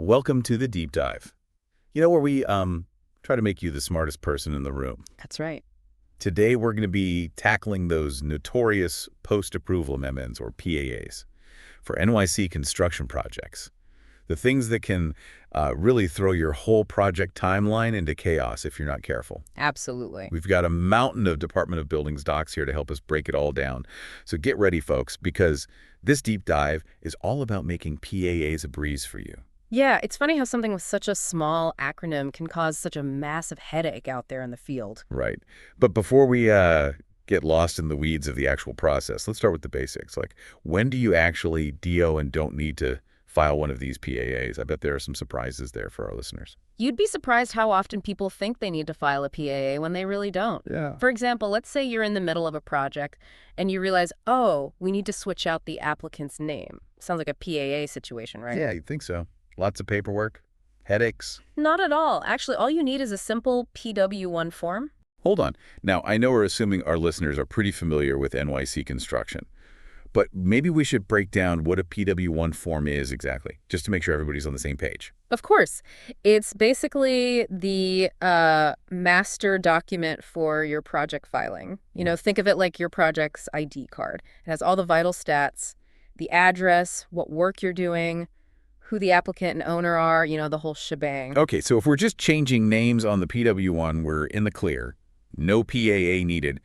Welcome to the deep dive. Where we try to make you the smartest person in the room. That's right. Today we're going to be tackling those notorious post-approval amendments, or PAAs, for NYC construction projects. The things that can really throw your whole project timeline into chaos if you're not careful. Absolutely. We've got a mountain of Department of Buildings docs here to help us break it all down. So get ready, folks, because this deep dive is all about making PAAs a breeze for you. Yeah, it's funny how something with such a small acronym can cause such a massive headache out there in the field. Right. But before we get lost in the weeds of the actual process, let's start with the basics. Like, when do you actually DO and don't need to file one of these PAAs? I bet there are some surprises there for our listeners. You'd be surprised how often people think they need to file a PAA when they really don't. Yeah. For example, let's say you're in the middle of a project and you realize, oh, we need to switch out the applicant's name. Sounds like a PAA situation, right? Yeah, you'd think so. Lots of paperwork, headaches. Not at all. Actually, all you need is a simple PW1 form. Hold on. Now, I know we're assuming our listeners are pretty familiar with NYC construction, but maybe we should break down what a PW1 form is exactly, just to make sure everybody's on the same page. Of course. It's basically the master document for your project filing. Think of it like your project's ID card. It has all the vital stats, the address, what work you're doing, who the applicant and owner are, the whole shebang. Okay, so if we're just changing names on the PW1, we're in the clear. No PAA needed.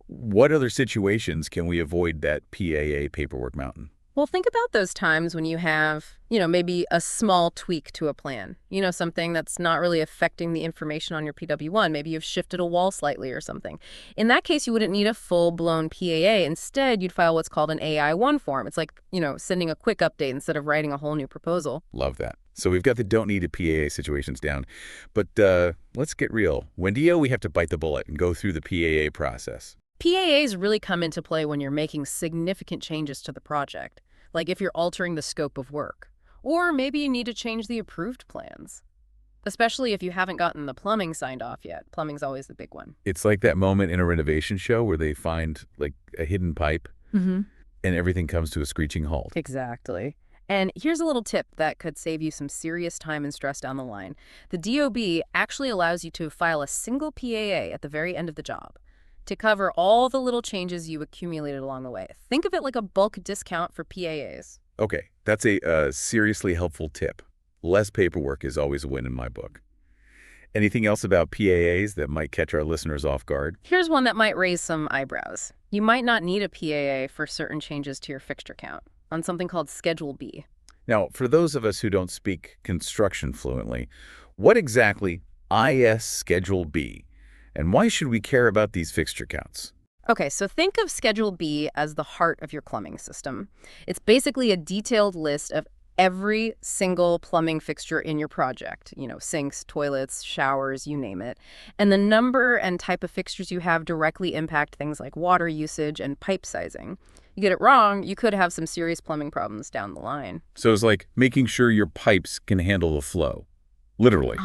What other situations can we avoid that PAA paperwork mountain? Well, think about those times when you have, maybe a small tweak to a plan. Something that's not really affecting the information on your PW1. Maybe you've shifted a wall slightly or something. In that case, you wouldn't need a full-blown PAA. Instead, you'd file what's called an AI1 form. It's like, sending a quick update instead of writing a whole new proposal. Love that. So we've got the don't need a PAA situations down. But let's get real. When DO, we have to bite the bullet and go through the PAA process. PAAs really come into play when you're making significant changes to the project, like if you're altering the scope of work. Or maybe you need to change the approved plans, especially if you haven't gotten the plumbing signed off yet. Plumbing's always the big one. It's like that moment in a renovation show where they find like a hidden pipe and everything comes to a screeching halt. Exactly. And here's a little tip that could save you some serious time and stress down the line. The DOB actually allows you to file a single PAA at the very end of the job to cover all the little changes you accumulated along the way. Think of it like a bulk discount for PAAs. Okay, that's a seriously helpful tip. Less paperwork is always a win in my book. Anything else about PAAs that might catch our listeners off guard? Here's one that might raise some eyebrows. You might not need a PAA for certain changes to your fixture count on something called Schedule B. Now, for those of us who don't speak construction fluently, what exactly is Schedule B? And why should we care about these fixture counts? Okay, so think of Schedule B as the heart of your plumbing system. It's basically a detailed list of every single plumbing fixture in your project, sinks, toilets, showers, you name it. And the number and type of fixtures you have directly impact things like water usage and pipe sizing. You get it wrong, you could have some serious plumbing problems down the line. So it's like making sure your pipes can handle the flow, literally.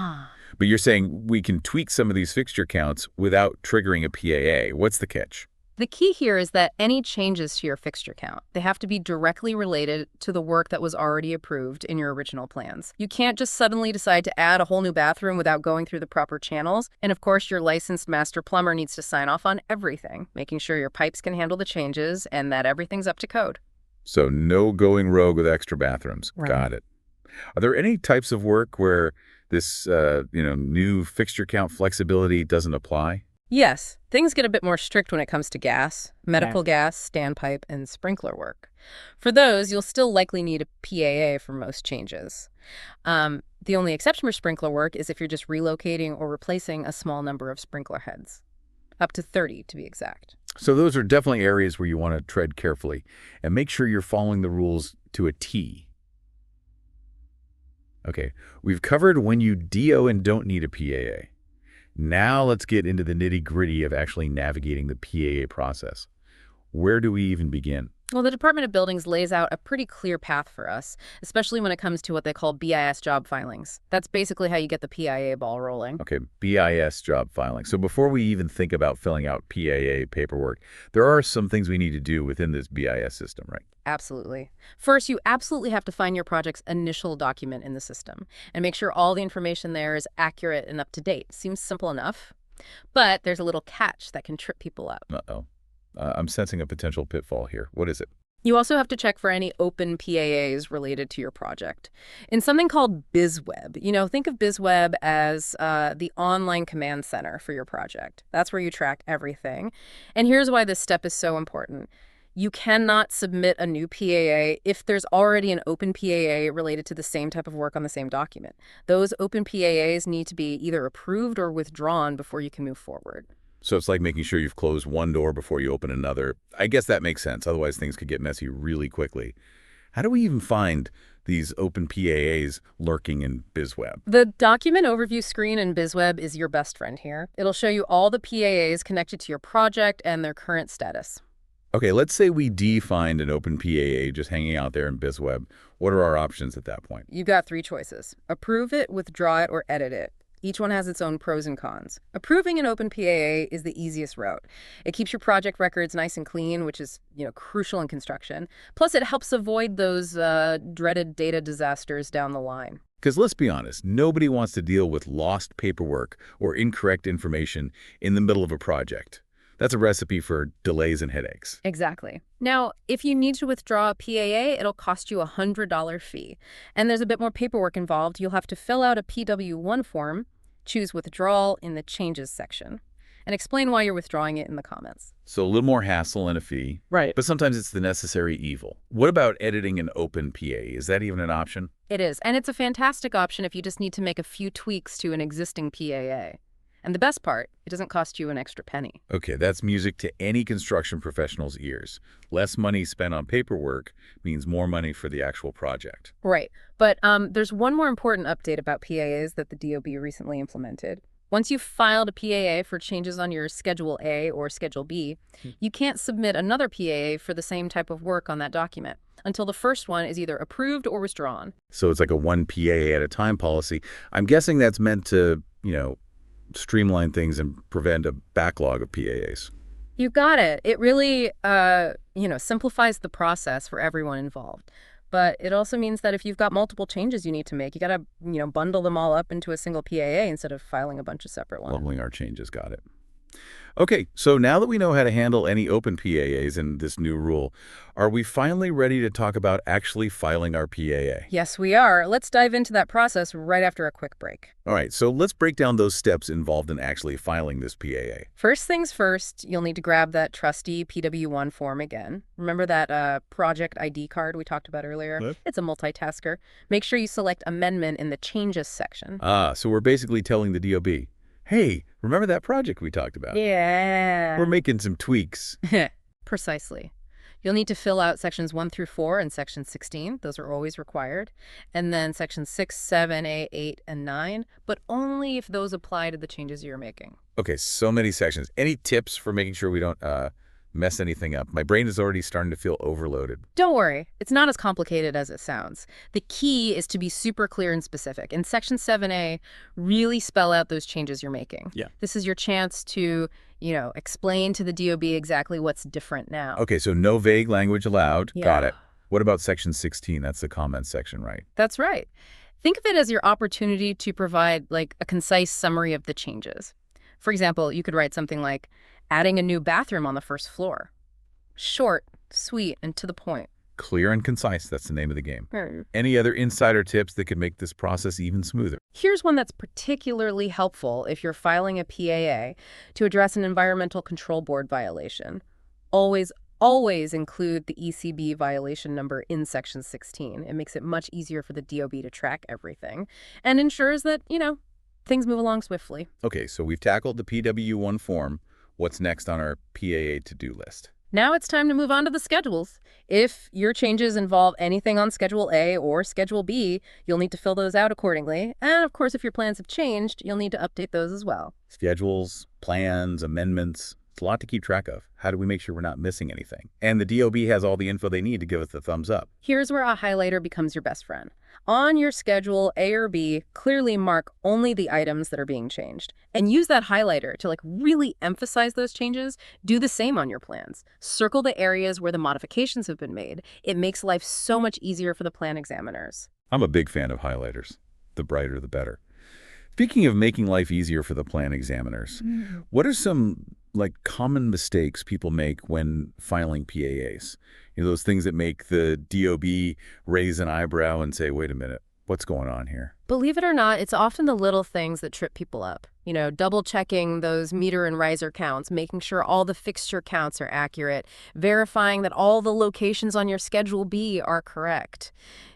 But you're saying we can tweak some of these fixture counts without triggering a PAA. What's the catch? The key here is that any changes to your fixture count, they have to be directly related to the work that was already approved in your original plans. You can't just suddenly decide to add a whole new bathroom without going through the proper channels. And of course, your licensed master plumber needs to sign off on everything, making sure your pipes can handle the changes and that everything's up to code. So no going rogue with extra bathrooms. Right. Got it. Are there any types of work where this, new fixture count flexibility doesn't apply? Yes, things get a bit more strict when it comes to gas, medical gas, standpipe, and sprinkler work. For those, you'll still likely need a PAA for most changes. The only exception for sprinkler work is if you're just relocating or replacing a small number of sprinkler heads, up to 30 to be exact. So those are definitely areas where you want to tread carefully and make sure you're following the rules to a T. Okay, we've covered when you DO and don't need a PAA. Now let's get into the nitty-gritty of actually navigating the PAA process. Where do we even begin? Well, the Department of Buildings lays out a pretty clear path for us, especially when it comes to what they call BIS job filings. That's basically how you get the PIA ball rolling. Okay, BIS job filing. So before we even think about filling out PAA paperwork, there are some things we need to do within this BIS system, right? Absolutely. First, you absolutely have to find your project's initial document in the system and make sure all the information there is accurate and up to date. Seems simple enough, but there's a little catch that can trip people up. Uh-oh. I'm sensing a potential pitfall here. What is it? You also have to check for any open PAAs related to your project. In something called BizWeb, think of BizWeb as the online command center for your project. That's where you track everything. And here's why this step is so important. You cannot submit a new PAA if there's already an open PAA related to the same type of work on the same document. Those open PAAs need to be either approved or withdrawn before you can move forward. So it's like making sure you've closed one door before you open another. I guess that makes sense. Otherwise, things could get messy really quickly. How do we even find these open PAAs lurking in BizWeb? The document overview screen in BizWeb is your best friend here. It'll show you all the PAAs connected to your project and their current status. Okay, let's say we find an open PAA just hanging out there in BizWeb. What are our options at that point? You've got three choices: approve it, withdraw it, or edit it. Each one has its own pros and cons. Approving an open PAA is the easiest route. It keeps your project records nice and clean, which is, crucial in construction. Plus, it helps avoid those dreaded data disasters down the line. Because let's be honest, nobody wants to deal with lost paperwork or incorrect information in the middle of a project. That's a recipe for delays and headaches. Exactly. Now, if you need to withdraw a PAA, it'll cost you a $100 fee. And there's a bit more paperwork involved. You'll have to fill out a PW1 form, choose withdrawal in the changes section, and explain why you're withdrawing it in the comments. So a little more hassle and a fee. Right. But sometimes it's the necessary evil. What about editing an open PAA? Is that even an option? It is, and it's a fantastic option if you just need to make a few tweaks to an existing PAA. And the best part, it doesn't cost you an extra penny. Okay, that's music to any construction professional's ears. Less money spent on paperwork means more money for the actual project. Right. But there's one more important update about PAAs that the DOB recently implemented. Once you've filed a PAA for changes on your Schedule A or Schedule B, you can't submit another PAA for the same type of work on that document until the first one is either approved or withdrawn. So it's like a one PAA at a time policy. I'm guessing that's meant to, streamline things and prevent a backlog of PAAs. You got it. It really, simplifies the process for everyone involved. But it also means that if you've got multiple changes you need to make, you got to, bundle them all up into a single PAA instead of filing a bunch of separate ones. Bundling our changes, got it. Okay, so now that we know how to handle any open PAAs in this new rule, are we finally ready to talk about actually filing our PAA? Yes, we are. Let's dive into that process right after a quick break. All right, so let's break down those steps involved in actually filing this PAA. First things first, you'll need to grab that trusty PW1 form again. Remember that project ID card we talked about earlier? What? It's a multitasker. Make sure you select Amendment in the Changes section. So we're basically telling the DOB, hey, remember that project we talked about? Yeah. We're making some tweaks. Precisely. You'll need to fill out sections 1 through 4 and section 16. Those are always required. And then sections 6, 7, 8, and 9, but only if those apply to the changes you're making. Okay, so many sections. Any tips for making sure we don't mess anything up? My brain is already starting to feel overloaded. Don't worry. It's not as complicated as it sounds. The key is to be super clear and specific. In Section 7A, really spell out those changes you're making. Yeah. This is your chance to, explain to the DOB exactly what's different now. Okay, so no vague language allowed. Yeah. Got it. What about Section 16? That's the comments section, right? That's right. Think of it as your opportunity to provide, a concise summary of the changes. For example, you could write something like, adding a new bathroom on the first floor. Short, sweet, and to the point. Clear and concise, that's the name of the game. Hmm. Any other insider tips that could make this process even smoother? Here's one that's particularly helpful if you're filing a PAA to address an Environmental Control Board violation. Always include the ECB violation number in Section 16. It makes it much easier for the DOB to track everything and ensures that, things move along swiftly. Okay, so we've tackled the PW1 form. What's next on our PAA to-do list? Now it's time to move on to the schedules. If your changes involve anything on Schedule A or Schedule B, you'll need to fill those out accordingly. And of course, if your plans have changed, you'll need to update those as well. Schedules, plans, amendments. It's a lot to keep track of. How do we make sure we're not missing anything? And the DOB has all the info they need to give us the thumbs up. Here's where a highlighter becomes your best friend. On your schedule, A or B, clearly mark only the items that are being changed. And use that highlighter to really emphasize those changes. Do the same on your plans. Circle the areas where the modifications have been made. It makes life so much easier for the plan examiners. I'm a big fan of highlighters. The brighter, the better. Speaking of making life easier for the plan examiners, what are some common mistakes people make when filing PAAs? Those things that make the DOB raise an eyebrow and say, wait a minute, what's going on here? Believe it or not, it's often the little things that trip people up. Double checking those meter and riser counts, making sure all the fixture counts are accurate, verifying that all the locations on your Schedule B are correct.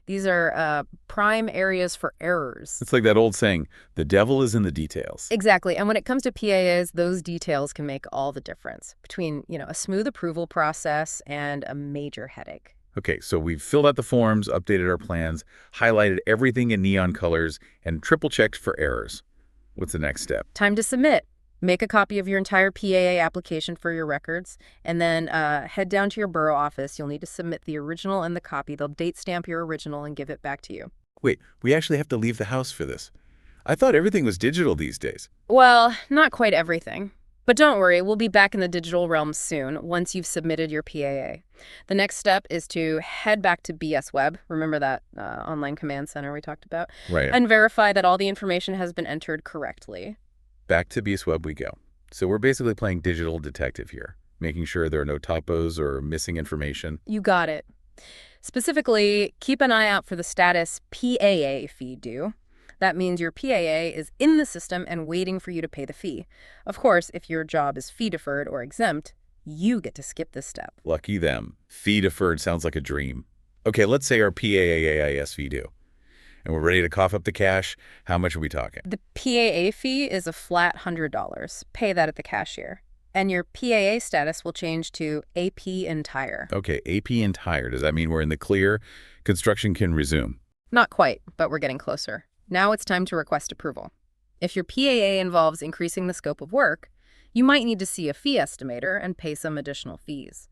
These are prime areas for errors. It's like that old saying, the devil is in the details. Exactly. And when it comes to PAAs, those details can make all the difference between, a smooth approval process and a major headache. Okay, so we've filled out the forms, updated our plans, highlighted everything in neon colors, and triple-checked for errors. What's the next step? Time to submit. Make a copy of your entire PAA application for your records, and then head down to your borough office. You'll need to submit the original and the copy. They'll date stamp your original and give it back to you. Wait, we actually have to leave the house for this. I thought everything was digital these days. Well, not quite everything. But don't worry, we'll be back in the digital realm soon once you've submitted your PAA. The next step is to head back to BS Web, remember that online command center we talked about, Right. and verify that all the information has been entered correctly. Back to BS Web we go. So we're basically playing digital detective here, making sure there are no typos or missing information. You got it. Specifically, keep an eye out for the status PAA fee due. That means your PAA is in the system and waiting for you to pay the fee. Of course, if your job is fee deferred or exempt, you get to skip this step. Lucky them. Fee deferred sounds like a dream. Okay, let's say our PAAIS fee due. And we're ready to cough up the cash. How much are we talking? The PAA fee is a flat $100. Pay that at the cashier. And your PAA status will change to AP Entire. Okay, AP Entire. Does that mean we're in the clear? Construction can resume. Not quite, but we're getting closer. Now it's time to request approval. If your PAA involves increasing the scope of work, you might need to see a fee estimator and pay some additional fees.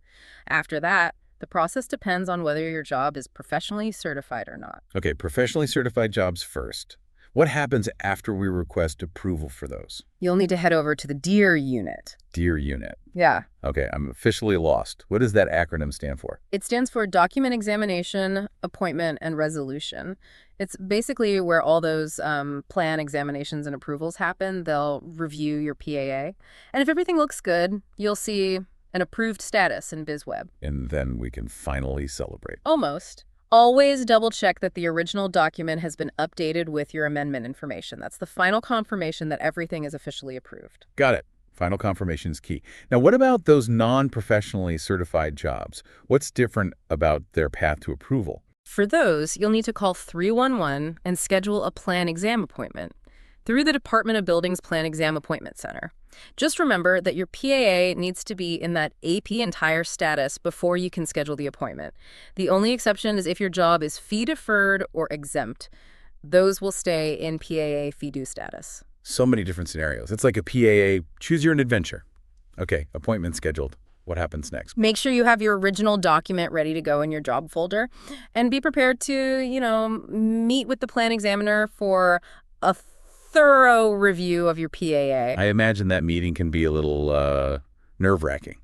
After that, the process depends on whether your job is professionally certified or not. Okay, professionally certified jobs first. What happens after we request approval for those? You'll need to head over to the DEAR unit. DEAR unit. Yeah. Okay, I'm officially lost. What does that acronym stand for? It stands for Document Examination, Appointment, and Resolution. It's basically where all those plan examinations and approvals happen. They'll review your PAA. And if everything looks good, you'll see an approved status in BizWeb. And then we can finally celebrate. Almost. Always double check that the original document has been updated with your amendment information. That's the final confirmation that everything is officially approved. Got it. Final confirmation is key. Now, what about those non-professionally certified jobs? What's different about their path to approval? For those, you'll need to call 311 and schedule a plan exam appointment through the Department of Buildings Plan Exam Appointment Center. Just remember that your PAA needs to be in that AP Entire status before you can schedule the appointment. The only exception is if your job is fee deferred or exempt. Those will stay in PAA fee due status. So many different scenarios. It's like a PAA, choose your own adventure. Okay, appointment scheduled. What happens next? Make sure you have your original document ready to go in your job folder and be prepared to, meet with the plan examiner for a thorough review of your PAA. I imagine that meeting can be a little nerve-wracking,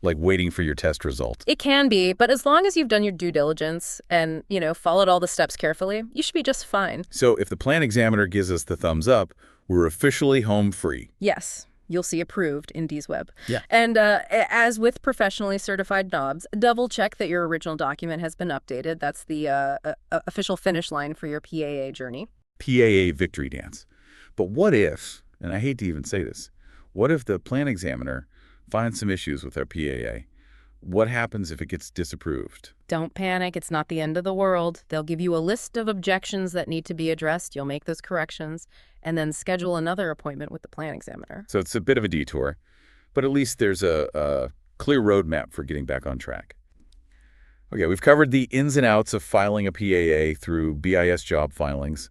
like waiting for your test results. It can be, but as long as you've done your due diligence and, followed all the steps carefully, you should be just fine. So if the plan examiner gives us the thumbs up, we're officially home free. Yes. You'll see approved in DSWeb. Yeah. And as with professionally certified knobs, double check that your original document has been updated. That's the official finish line for your PAA journey. PAA victory dance. But what if, and I hate to even say this, what if the plan examiner finds some issues with our PAA? What happens if it gets disapproved? Don't panic. It's not the end of the world. They'll give you a list of objections that need to be addressed. You'll make those corrections and then schedule another appointment with the plan examiner. So it's a bit of a detour, but at least there's a clear roadmap for getting back on track. Okay, we've covered the ins and outs of filing a PAA through BIS job filings.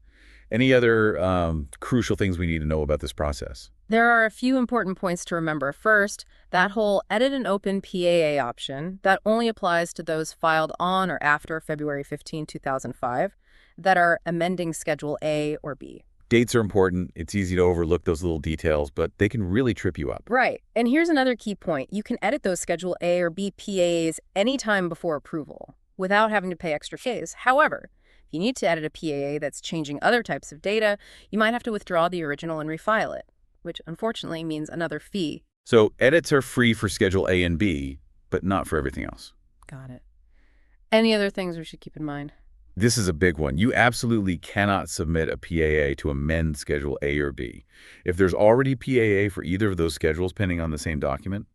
Any other crucial things we need to know about this process? There are a few important points to remember. First, that whole edit and open PAA option, that only applies to those filed on or after February 15, 2005. that are amending Schedule A or B. Dates are important. It's easy to overlook those little details, but they can really trip you up. Right. And here's another key point. You can edit those Schedule A or B PAAs anytime before approval without having to pay extra fees. However, if you need to edit a PAA that's changing other types of data, you might have to withdraw the original and refile it, which unfortunately means another fee. So edits are free for Schedule A and B, but not for everything else. Got it. Any other things we should keep in mind? This is a big one. You absolutely cannot submit a PAA to amend Schedule A or B. If there's already PAA for either of those schedules pending on the same document,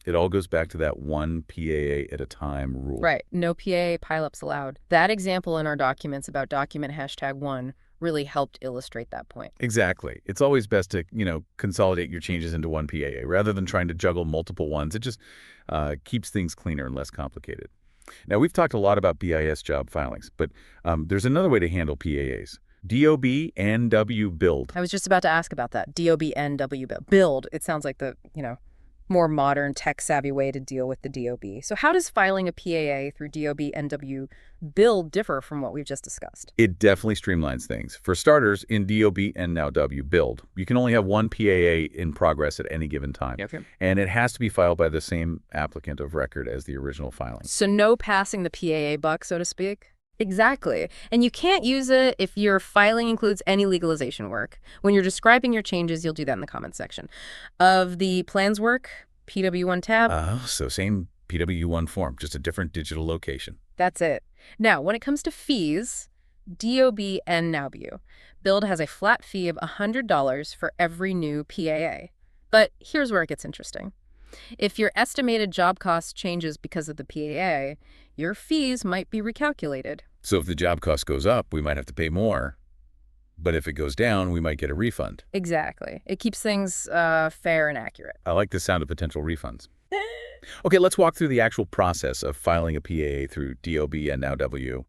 it all goes back to that one PAA at a time rule. Right. No PAA pileups allowed. That example in our documents about document #1 really helped illustrate that point. Exactly. It's always best to, consolidate your changes into one PAA rather than trying to juggle multiple ones. It just keeps things cleaner and less complicated. Now, we've talked a lot about BIS job filings, but there's another way to handle PAAs. DOB NW build. I was just about to ask about that. DOB NW build. It sounds like the, more modern, tech-savvy way to deal with the DOB. So how does filing a PAA through DOB NW build differ from what we've just discussed? It definitely streamlines things. For starters, in DOB and now W build, you can only have one PAA in progress at any given time. Okay. And it has to be filed by the same applicant of record as the original filing. So no passing the PAA buck, so to speak? Exactly. And you can't use it if your filing includes any legalization work. When you're describing your changes, you'll do that in the comments section. Of the plans work, PW1 tab. So same PW1 form, just a different digital location. That's it. Now, when it comes to fees, DOB and NowView. Build has a flat fee of $100 for every new PAA. But here's where it gets interesting. If your estimated job cost changes because of the PAA, your fees might be recalculated. So if the job cost goes up, we might have to pay more. But if it goes down, we might get a refund. Exactly. It keeps things fair and accurate. I like the sound of potential refunds. Okay, let's walk through the actual process of filing a PAA through DOB and now W.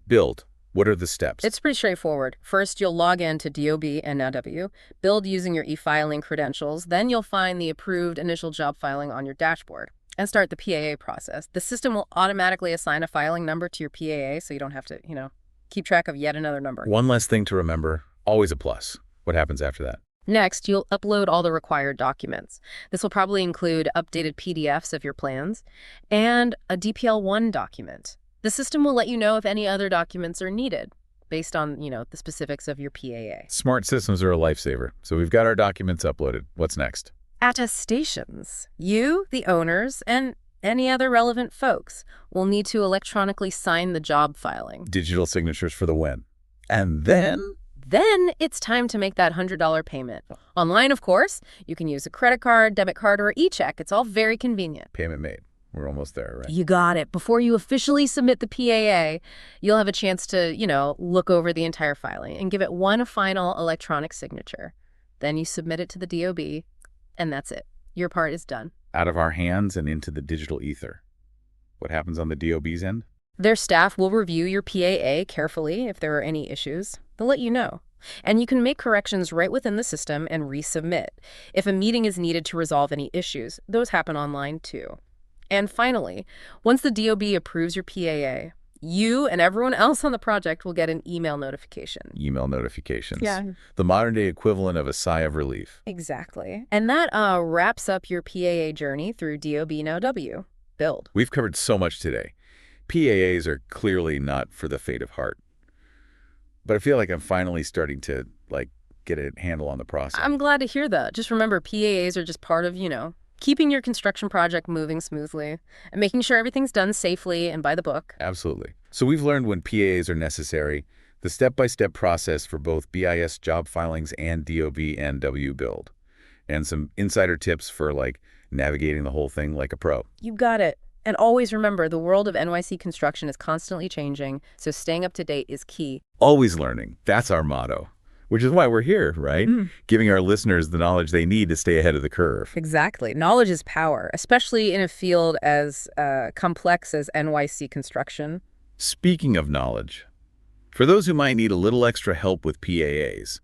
Build. What are the steps? It's pretty straightforward. First, you'll log in to DOB and now W, build using your e-filing credentials, then you'll find the approved initial job filing on your dashboard and start the PAA process. The system will automatically assign a filing number to your PAA so you don't have to, keep track of yet another number. One less thing to remember, always a plus. What happens after that? Next, you'll upload all the required documents. This will probably include updated PDFs of your plans and a DPL1 document. The system will let you know if any other documents are needed based on, the specifics of your PAA. Smart systems are a lifesaver. So we've got our documents uploaded. What's next? Attestations. You, the owners, and any other relevant folks will need to electronically sign the job filing. Digital signatures for the win. And then? Then it's time to make that $100 payment. Online, of course. You can use a credit card, debit card, or e-check. It's all very convenient. Payment made. We're almost there, right? You got it. Before you officially submit the PAA, you'll have a chance to, look over the entire filing and give it one final electronic signature. Then you submit it to the DOB, and that's it. Your part is done. Out of our hands and into the digital ether. What happens on the DOB's end? Their staff will review your PAA carefully if there are any issues. They'll let you know. And you can make corrections right within the system and resubmit. If a meeting is needed to resolve any issues, those happen online too. And finally, once the DOB approves your PAA, you and everyone else on the project will get an email notification. Email notifications. Yeah. The modern-day equivalent of a sigh of relief. Exactly. And that wraps up your PAA journey through DOB Now W. Build. We've covered so much today. PAAs are clearly not for the faint of heart. But I feel like I'm finally starting to, get a handle on the process. I'm glad to hear that. Just remember, PAAs are just part of, keeping your construction project moving smoothly and making sure everything's done safely and by the book. Absolutely. So we've learned when PAAs are necessary, the step-by-step process for both BIS job filings and DOB and W build, and some insider tips for, navigating the whole thing like a pro. You got it. And always remember, the world of NYC construction is constantly changing, so staying up to date is key. Always learning. That's our motto. Which is why we're here, right? Giving our listeners the knowledge they need to stay ahead of the curve. Exactly. Knowledge is power, especially in a field as complex as NYC construction. Speaking of knowledge, for those who might need a little extra help with PAAs,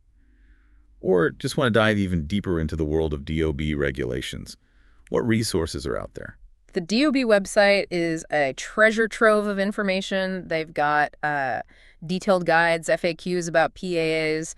or just want to dive even deeper into the world of DOB regulations, what resources are out there? The DOB website is a treasure trove of information. They've got Detailed guides, FAQs about PAAs,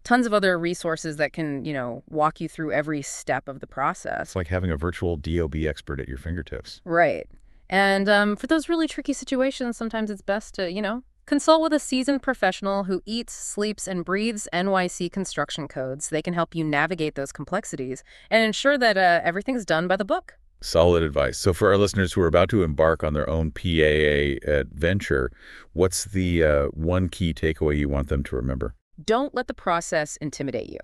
tons of other resources that can, walk you through every step of the It's process. like having a virtual DOB expert at your fingertips. Right. And for those really tricky situations, sometimes it's best to, consult with a seasoned professional who eats, sleeps, and breathes NYC construction codes. They can help you navigate those complexities and ensure that everything's done by the book. Solid advice. So for our listeners who are about to embark on their own PAA adventure, what's the one key takeaway you want them to remember? Don't let the process intimidate you.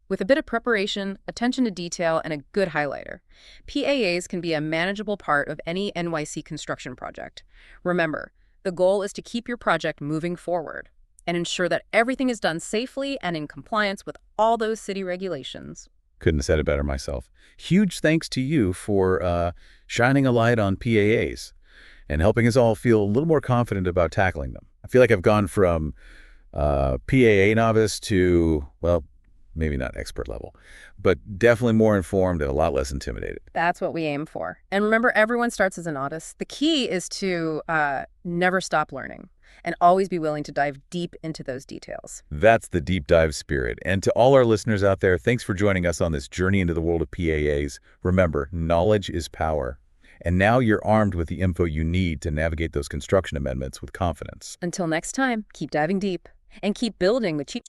With a bit of preparation, attention to detail, and a good highlighter, PAAs can be a manageable part of any NYC construction project. Remember, the goal is to keep your project moving forward and ensure that everything is done safely and in compliance with all those city regulations. Couldn't have said it better myself. Huge thanks to you for shining a light on PAAs and helping us all feel a little more confident about tackling them. I feel like I've gone from PAA novice to, well, maybe not expert level, but definitely more informed and a lot less intimidated. That's what we aim for. And remember, everyone starts as an novice. The key is to never stop learning and always be willing to dive deep into those details. That's the deep dive spirit. And to all our listeners out there, thanks for joining us on this journey into the world of PAAs. Remember, knowledge is power. And now you're armed with the info you need to navigate those construction amendments with confidence. Until next time, keep diving deep and keep building the cheap